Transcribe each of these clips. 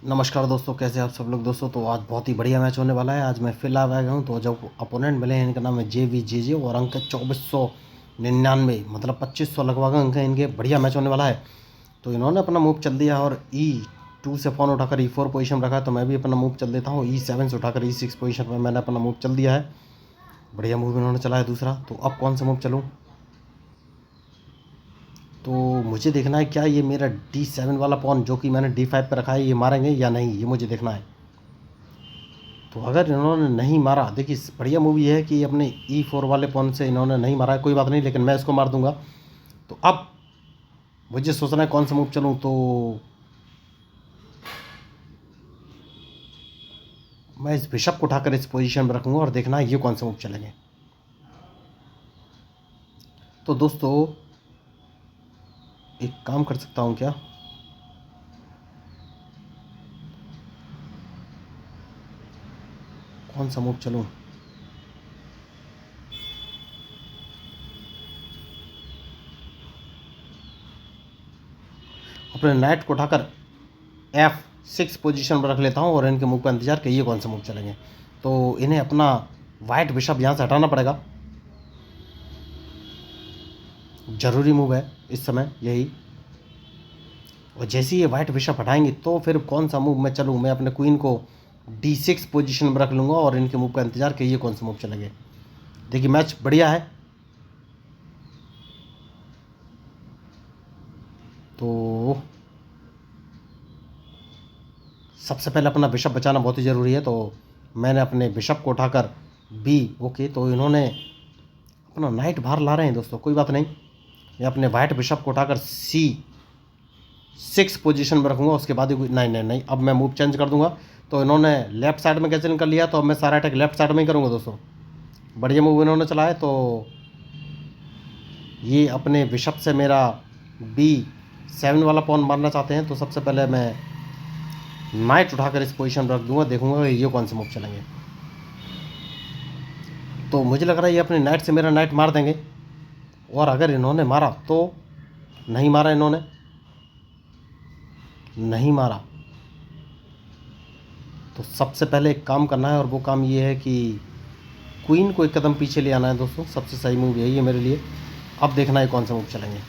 नमस्कार दोस्तों, कैसे आप सब लोग। दोस्तों तो आज बहुत ही बढ़िया मैच होने वाला है। आज मैं फिर आ गया हूँ। तो जो अपोनेंट मिले हैं इनका नाम है JVJJ और अंक है 2499, मतलब 2500 लगभग अंक है इनके। बढ़िया मैच होने वाला है। तो इन्होंने अपना मूव चल दिया और E2 से फ़ोन उठाकर E4 पोजीशन रखा है। तो मैं भी अपना मूव चल देता हूँ। E7 से उठाकर E6 पोजीशन पर मैंने अपना मूव चल दिया है। बढ़िया मूव इन्होंने चला है दूसरा। तो अब कौन सा मूव चलूँ, तो मुझे देखना है क्या ये मेरा D7 वाला पॉन जो कि मैंने D5 पर रखा है ये मारेंगे या नहीं, ये मुझे देखना है। तो अगर इन्होंने नहीं मारा, देखिए बढ़िया मूवी है कि अपने E4 वाले पॉन से इन्होंने नहीं मारा है, कोई बात नहीं, लेकिन मैं इसको मार दूंगा। तो अब मुझे सोचना है कौन सा मूव चलूँ। तो मैं इस बिशप को उठाकर इस पोजीशन में रखूँगा और देखना है ये कौन सा मूव चलेंगे। तो दोस्तों एक काम कर सकता हूँ क्या, कौन सा मूव चलूँ। अपने नाइट को उठाकर F6 पोजीशन पर रख लेता हूँ और इनके मूव का इंतजार कि ये कौन सा मूव चलेंगे। तो इन्हें अपना वाइट बिशप यहाँ से हटाना पड़ेगा, ज़रूरी मूव है इस समय यही। और जैसे ही ये वाइट बिशप हटाएंगे तो फिर कौन सा मूव मैं चलूँ। मैं अपने क्वीन को D6 पोजीशन में रख लूँगा और इनके मूव का इंतजार कि ये कौन सा मूव चलेंगे। देखिए मैच बढ़िया है। तो सबसे पहले अपना बिशप बचाना बहुत ही ज़रूरी है। तो मैंने अपने बिशप को उठाकर B, ओके, तो इन्होंने अपना नाइट बाहर ला रहे हैं दोस्तों, कोई बात नहीं। मैं अपने वाइट बिशप को उठाकर C6 पोजीशन में रखूँगा, उसके बाद ही नहीं नहीं नहीं, अब मैं मूव चेंज कर दूंगा। तो इन्होंने लेफ्ट साइड में कैंसिल कर लिया, तो अब मैं सारा अटैक लेफ्ट साइड में ही करूँगा दोस्तों। बढ़िया मूव इन्होंने चलाया। तो ये अपने बिशप से मेरा B7 वाला पॉन मारना चाहते हैं। तो सबसे पहले मैं नाइट उठाकर इस पोजीशन पर रख दूंगा, देखूंगा कि ये कौन से मूव चलेंगे। तो मुझे लग रहा है ये अपने नाइट से मेरा नाइट मार देंगे। और अगर इन्होंने मारा तो नहीं मारा, इन्होंने नहीं मारा, तो सबसे पहले एक काम करना है और वो काम ये है कि क्वीन को एक कदम पीछे ले आना है दोस्तों। सबसे सही मूव यही है मेरे लिए। अब देखना है कौन सा मूव चलेंगे,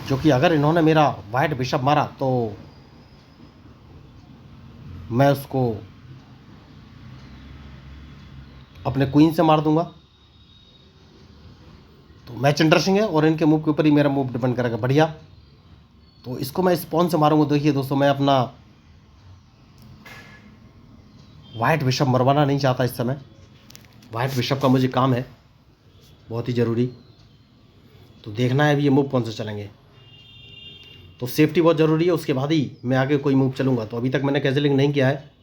क्योंकि अगर इन्होंने मेरा वाइट बिशप मारा तो मैं उसको अपने क्वीन से मार दूंगा। तो मैच इंटरेस्टिंग है और इनके मूव के ऊपर ही मेरा मूव डिपेंड करेगा। बढ़िया, तो इसको मैं इस पॉन से मारूंगा। देखिए दोस्तों, मैं अपना वाइट बिशप मरवाना नहीं चाहता इस समय। वाइट बिशप का मुझे काम है बहुत ही ज़रूरी। तो देखना है अभी ये मूव कौन से चलेंगे। तो सेफ्टी बहुत ज़रूरी है, उसके बाद ही मैं आगे कोई मूव चलूँगा। तो अभी तक मैंने कैंसिलिंग नहीं किया है।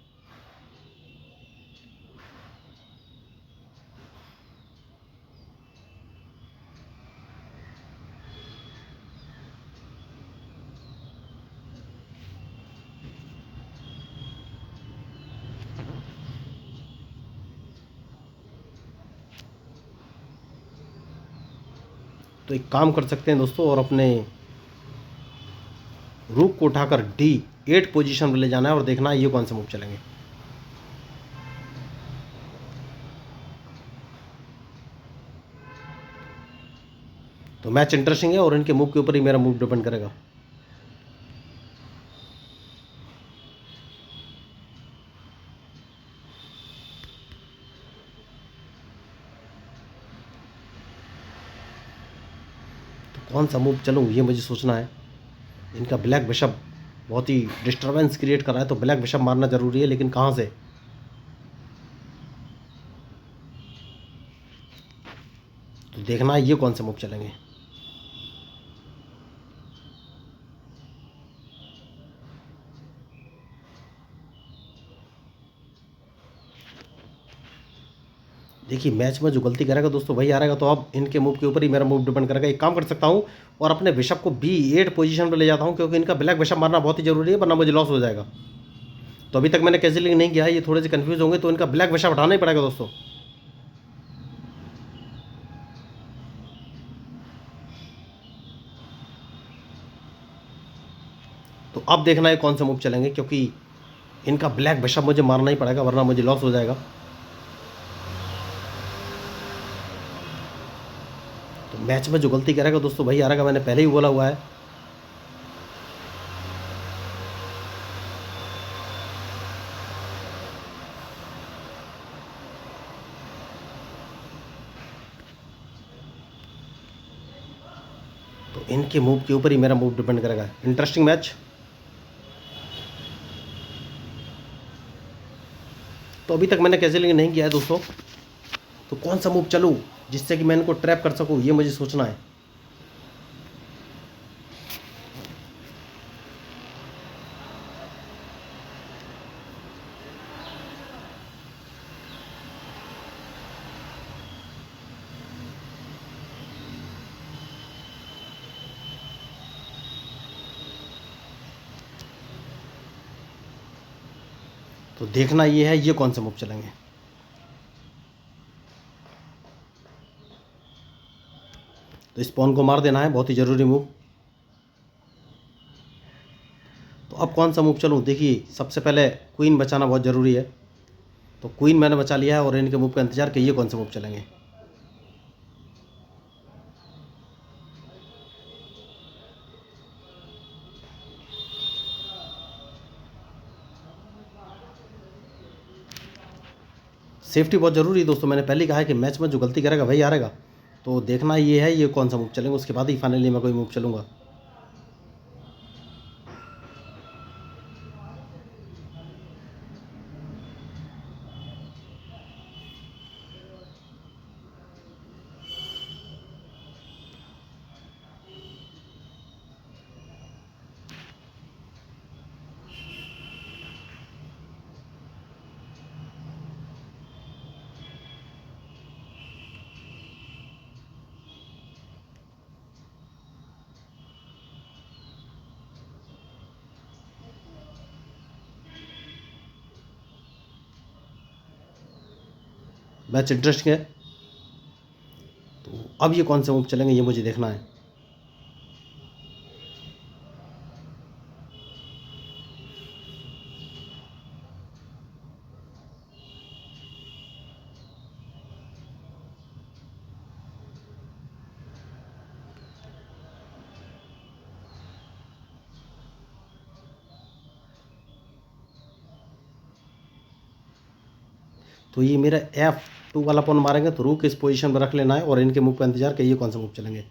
तो एक काम कर सकते हैं दोस्तों, और अपने रूक को उठाकर D8 पोजीशन पर ले जाना है और देखना है ये कौन से मूव चलेंगे। तो मैच इंटरेस्टिंग है और इनके मूव के ऊपर ही मेरा मूव डिपेंड करेगा। तो कौन सा मूव चलूँ ये मुझे सोचना है। इनका ब्लैक बिशप बहुत ही डिस्टर्बेंस क्रिएट कर रहा है, तो ब्लैक बिशप मारना ज़रूरी है, लेकिन कहाँ से। तो देखना है ये कौन से मूव चलेंगे। देखिए मैच में जो गलती करेगा दोस्तों वही हारेगा। तो अब इनके मूव के ऊपर ही मेरा मूव डिपेंड करेगा। एक काम कर सकता हूँ और अपने बिशप को B8 पोजीशन पर ले जाता हूँ, क्योंकि इनका ब्लैक बिशप मारना बहुत ही ज़रूरी है, वरना मुझे लॉस हो जाएगा। तो अभी तक मैंने कैंसिलिंग नहीं किया है, ये थोड़े से कंफ्यूज होंगे, तो इनका ब्लैक बिशप हटाना ही पड़ेगा दोस्तों। तो अब देखना है कौन सा मूव चलेंगे, क्योंकि इनका ब्लैक बिशप मुझे मारना ही पड़ेगा वरना मुझे लॉस हो जाएगा। तो मैच में जो गलती करेगा दोस्तों वही हारेगा, मैंने पहले ही बोला हुआ है। तो इनके मूव के ऊपर ही मेरा मूव डिपेंड करेगा। Interesting match. तो अभी तक मैंने कैंसिलिंग नहीं किया है दोस्तों, तो कौन सा मूव चलूँ जिससे कि मैं इनको ट्रैप कर सकूँ, ये मुझे सोचना है। तो देखना ये है ये कौन सा मूव चलेंगे। तो इस पॉन को मार देना है, बहुत ही ज़रूरी मूव। तो अब कौन सा मूव चलूँ, देखिए सबसे पहले क्वीन बचाना बहुत ज़रूरी है। तो क्वीन मैंने बचा लिया है और इनके मूव का इंतजार कि ये कौन से मूव चलेंगे। सेफ्टी बहुत ज़रूरी है दोस्तों, मैंने पहले ही कहा है कि मैच में जो गलती करेगा वही हारेगा। तो देखना ये है ये कौन सा मूव चलेंगे, उसके बाद ही फाइनली मैं कोई मूव चलूँगा। मैच इंटरेस्टिंग है। तो अब ये कौन से मूव चलेंगे ये मुझे देखना है। तो ये मेरा F2 वाला पॉन मारेंगे तो रूक इस पोजीशन पर रख लेना है और इनके मूव का इंतजार कि ये कौन सा मूव चलेंगे।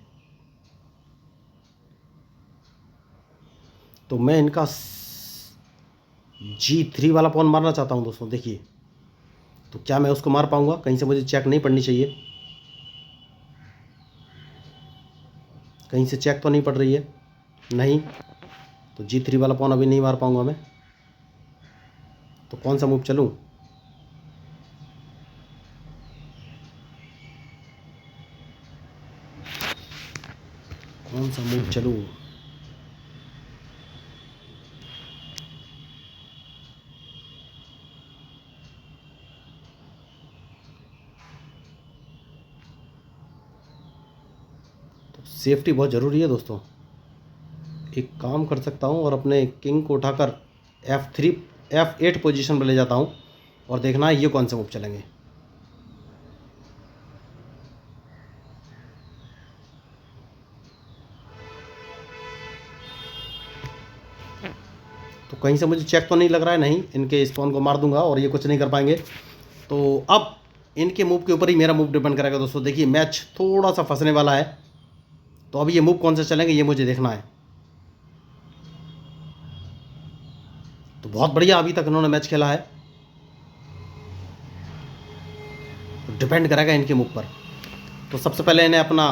तो मैं इनका G3 वाला पॉन मारना चाहता हूँ दोस्तों। देखिए तो क्या मैं उसको मार पाऊँगा, कहीं से मुझे चेक नहीं पड़नी चाहिए, कहीं से चेक तो नहीं पड़ रही है, नहीं। तो G3 वाला पॉन अभी नहीं मार पाऊँगा मैं। तो कौन सा मूव चलूँ, कौन सा मूव चलूँ। तो सेफ्टी बहुत ज़रूरी है दोस्तों। एक काम कर सकता हूँ और अपने किंग को उठाकर F3 F8 पोजीशन पर ले जाता हूँ और देखना है ये कौन से मूव चलेंगे। तो कहीं से मुझे चेक तो नहीं लग रहा है, नहीं, इनके स्पॉन को मार दूंगा और ये कुछ नहीं कर पाएंगे। तो अब इनके मूव के ऊपर ही मेरा मूव डिपेंड करेगा दोस्तों। देखिए मैच थोड़ा सा फंसने वाला है, तो अब ये मूव कौन से चलेंगे ये मुझे देखना है। तो बहुत बढ़िया अभी तक इन्होंने मैच खेला है, तो डिपेंड करेगा इनके मूव पर। तो सबसे पहले इन्हें अपना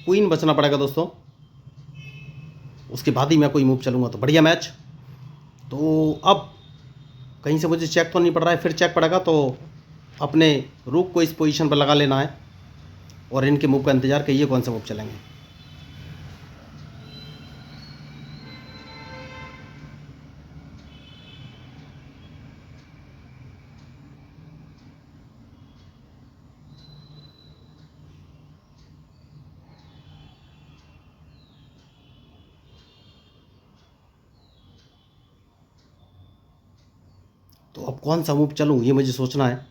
क्वीन बचना पड़ेगा दोस्तों, उसके बाद ही मैं कोई मूव चलूँगा। तो बढ़िया मैच। तो अब कहीं से मुझे चेक तो नहीं पड़ रहा है, फिर चेक पड़ेगा तो अपने रूक को इस पोजीशन पर लगा लेना है और इनके मूव का इंतजार कि ये कौन से मूव चलेंगे। तो अब कौन सा मूव चलूँ ये मुझे सोचना है।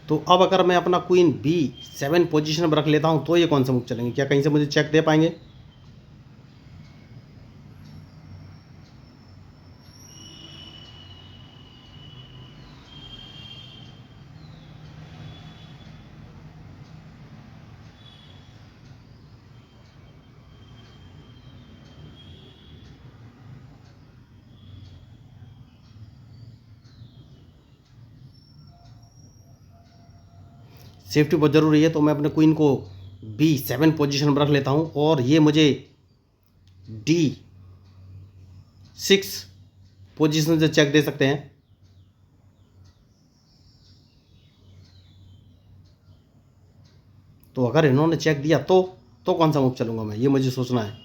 तो अब अगर मैं अपना क्वीन B7 पोजीशन पर रख लेता हूँ तो ये कौन सा मूव चलेंगे, क्या कहीं से मुझे चेक दे पाएंगे? सेफ्टी बहुत ज़रूरी है, तो मैं अपने क्वीन को B7 पोजीशन पर रख लेता हूँ और ये मुझे D6 पोजीशन से चेक दे सकते हैं। तो अगर इन्होंने चेक दिया तो कौन सा मूव चलूँगा मैं, ये मुझे सोचना है।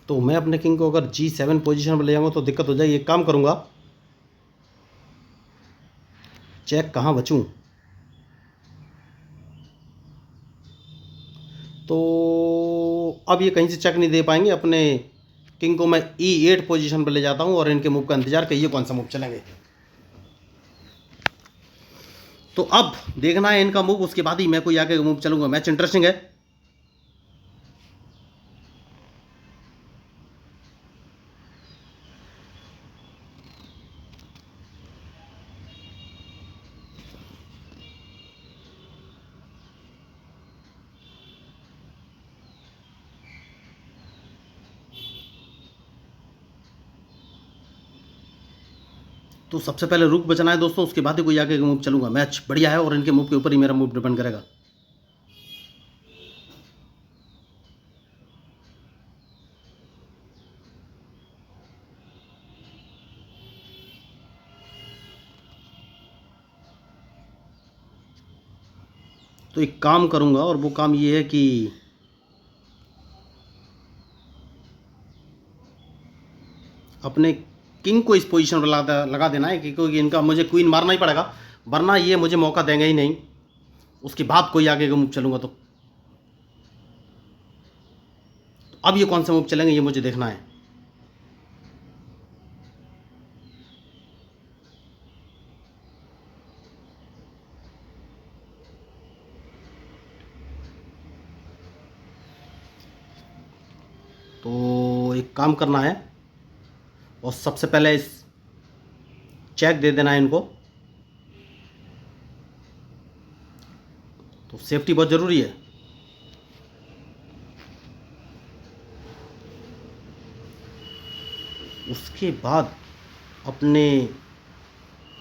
तो मैं अपने किंग को अगर G7 पोजीशन पर ले जाऊँगा तो दिक्कत हो जाएगी। एक काम करूँगा, चेक कहाँ बचूँ, तो अब ये कहीं से चेक नहीं दे पाएंगे। अपने किंग को मैं E8 पोजीशन पर ले जाता हूँ और इनके मूव का इंतजार कि ये कौन सा मूव चलेंगे। तो अब देखना है इनका मूव, उसके बाद ही मैं कोई आगे मूव चलूंगा। मैच इंटरेस्टिंग है। तो सबसे पहले रुक बचना है दोस्तों, उसके बाद ही कोई आगे मूव चलूंगा। मैच बढ़िया है और इनके मूव के ऊपर ही मेरा मूव डिपेंड करेगा। तो एक काम करूंगा और वो काम ये है कि अपने किंग को इस पोजीशन पर लगा देना है, क्योंकि इनका मुझे क्वीन मारना ही पड़ेगा, वरना ये मुझे मौका देंगे ही नहीं। उसके बाद कोई आगे का मूव चलूंगा। तो अब ये कौन सा मूव चलेंगे ये मुझे देखना है। तो एक काम करना है और सबसे पहले इस चेक दे देना है इनको। तो सेफ्टी बहुत ज़रूरी है। उसके बाद अपने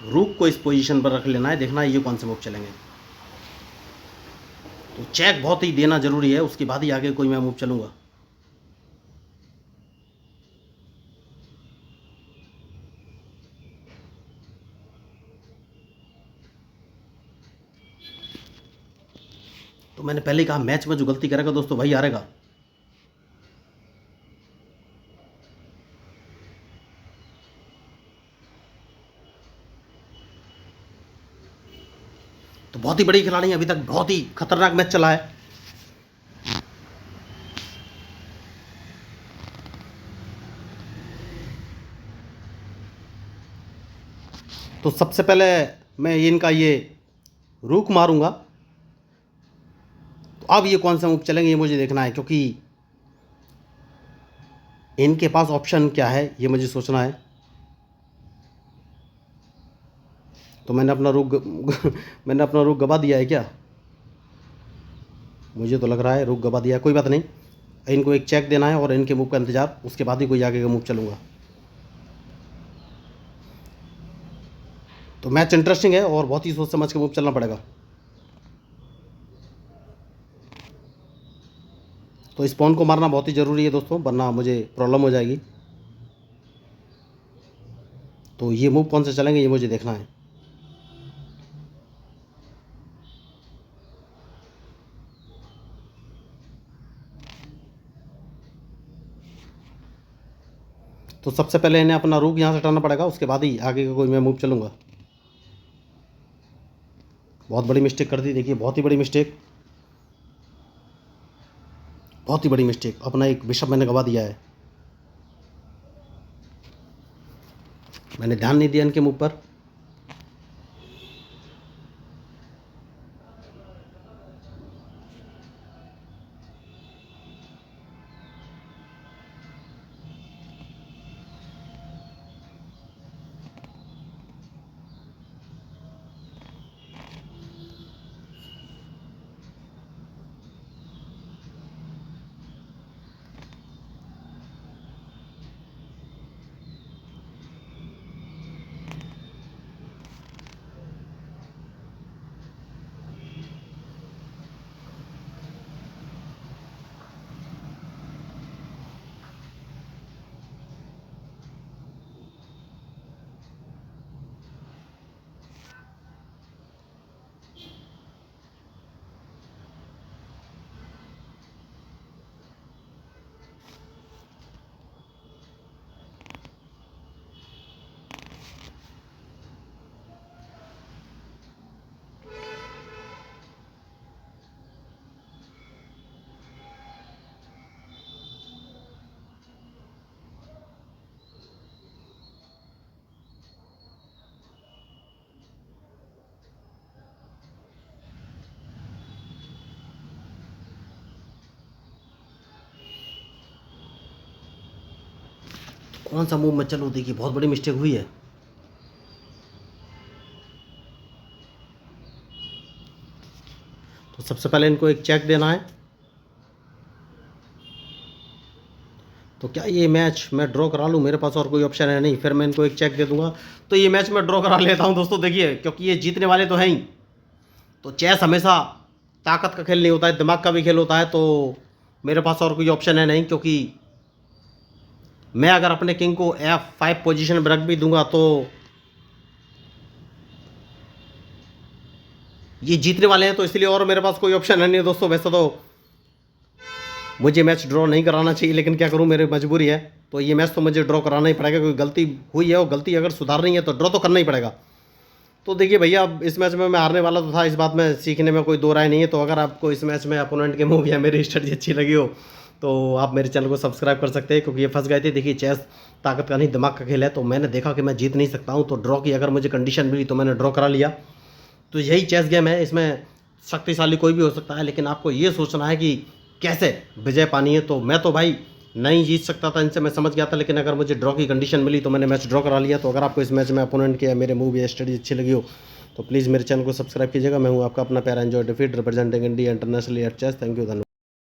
रूक को इस पोजीशन पर रख लेना है, देखना है ये कौन से मूव चलेंगे। तो चेक बहुत ही देना ज़रूरी है, उसके बाद ही आगे कोई मैं मूव चलूँगा। तो मैंने पहले ही कहा, मैच में जो गलती करेगा दोस्तों वही हारेगा। तो बहुत ही बड़ी खिलाड़ी है, अभी तक बहुत ही खतरनाक मैच चला है। तो सबसे पहले मैं इनका ये रूक मारूंगा। तो अब ये कौन सा मूव चलेंगे ये मुझे देखना है, क्योंकि इनके पास ऑप्शन क्या है ये मुझे सोचना है। तो मैंने अपना रुक मैंने अपना रुक गवा दिया है क्या? मुझे तो लग रहा है रुक गवा दिया है। कोई बात नहीं, इनको एक चेक देना है और इनके मूव का इंतज़ार, उसके बाद ही कोई आगे का मूव चलूँगा। तो मैच इंटरेस्टिंग है और बहुत ही सोच समझ के मूव चलना पड़ेगा। तो इस पॉन को मारना बहुत ही ज़रूरी है दोस्तों, वरना मुझे प्रॉब्लम हो जाएगी। तो ये मूव कौन से चलेंगे ये मुझे देखना है। तो सबसे पहले इन्हें अपना रूक यहाँ से हटाना पड़ेगा, उसके बाद ही आगे का कोई मैं मूव चलूँगा। बहुत बड़ी मिस्टेक कर दी, देखिए बहुत ही बड़ी मिस्टेक, बहुत ही बड़ी मिस्टेक। अपना एक बिशप मैंने गवा दिया है, मैंने ध्यान नहीं दिया इनके मूव पर। कौन सा मूव मैं चलूँ, देखिए बहुत बड़ी मिस्टेक हुई है। तो सबसे पहले इनको एक चेक देना है। तो क्या ये मैच मैं ड्रॉ करा लूँ, मेरे पास और कोई ऑप्शन है नहीं, फिर मैं इनको एक चेक दे दूंगा। तो ये मैच मैं ड्रॉ करा लेता हूँ दोस्तों, देखिए क्योंकि ये जीतने वाले तो हैं ही। तो चेस हमेशा ताकत का खेल नहीं होता है, दिमाग का भी खेल होता है। तो मेरे पास और कोई ऑप्शन है नहीं, क्योंकि मैं अगर अपने किंग को F5 पोजीशन में रख भी दूंगा तो ये जीतने वाले हैं, तो इसलिए और मेरे पास कोई ऑप्शन है नहीं दोस्तों। वैसे तो मुझे मैच ड्रॉ नहीं कराना चाहिए, लेकिन क्या करूं, मेरी मजबूरी है। तो ये मैच तो मुझे ड्रॉ कराना ही पड़ेगा, क्योंकि गलती हुई है और गलती अगर सुधारनी है तो ड्रॉ तो करना ही पड़ेगा। तो देखिए भैया, अब इस मैच में मैं हारने वाला तो था, इस बात में सीखने में कोई दो राय नहीं है। तो अगर आपको इस मैच में अपोनेंट के मूव या मेरी स्ट्रेटजी अच्छी लगी हो तो आप मेरे चैनल को सब्सक्राइब कर सकते हैं, क्योंकि ये फंस गए थे। देखिए चेस ताकत का नहीं, दिमाग का खेल है। तो मैंने देखा कि मैं जीत नहीं सकता हूँ, तो ड्रॉ की अगर मुझे कंडीशन मिली तो मैंने ड्रॉ करा लिया। तो यही चेस गेम है, इसमें शक्तिशाली कोई भी हो सकता है, लेकिन आपको ये सोचना है कि कैसे विजय पानी है। तो मैं तो भाई नहीं जीत सकता था इनसे, मैं समझ गया था, लेकिन अगर मुझे ड्रॉ की कंडीशन मिली तो मैंने मैच ड्रॉ करा लिया। तो अगर आपको इस मैच में अपोनेंट के या मेरे मूव या स्ट्रेटजी अच्छी लगी हो तो प्लीज़ मेरे चैनल को सब्सक्राइब कीजिएगा। मैं हूँ आपका अपना प्यारा एंजॉय डिफीट representing India internationally at chess. Thank you, धन्यवाद।